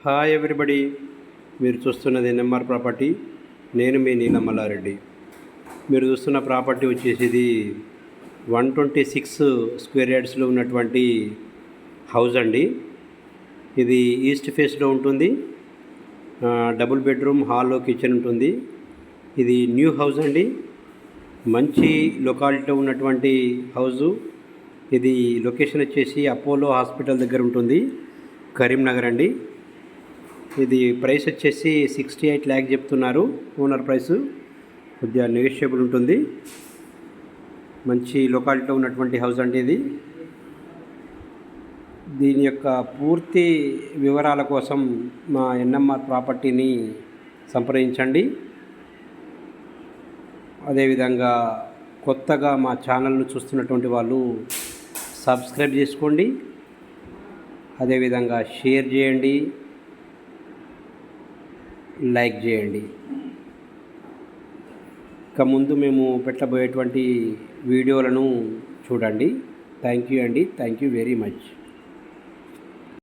Hi everybody, మీరు చూస్తున్నది NMR property. నేను మీ నీలం మల్లారెడ్డి. మీరు చూస్తున్న ప్రాపర్టీ వచ్చేసి ఇది 126 స్క్వేర్ యార్డ్స్లో ఉన్నటువంటి హౌస్ అండి. ఇది ఈస్ట్ ఫేస్లో ఉంటుంది. డబుల్ బెడ్రూమ్, హాల్లో కిచెన్ ఉంటుంది. ఇది న్యూ హౌస్ అండి. మంచి లొకాలిటీలో ఉన్నటువంటి హౌజు. ఇది లొకేషన్ వచ్చేసి అపోలో హాస్పిటల్ దగ్గర ఉంటుంది, కరీంనగర్ అండి. ఇది ప్రైస్ వచ్చేసి 68 lakh చెప్తున్నారు. ఓనర్ ప్రైస్ కొద్దిగా నెగోషియబుల్ ఉంటుంది. మంచి లొకాలిటీలో ఉన్నటువంటి హౌస్ అండి ఇది. దీని యొక్క పూర్తి వివరాల కోసం మా ఎన్ఎంఆర్ ప్రాపర్టీని సంప్రదించండి. అదేవిధంగా కొత్తగా మా ఛానల్ను చూస్తున్నటువంటి వాళ్ళు సబ్స్క్రైబ్ చేసుకోండి. అదేవిధంగా షేర్ చేయండి, లైక్ చేయండి. ఇక ముందు మేము పెట్టబోయేటువంటి వీడియోలను చూడండి. థ్యాంక్ యూ అండి. Thank you very much.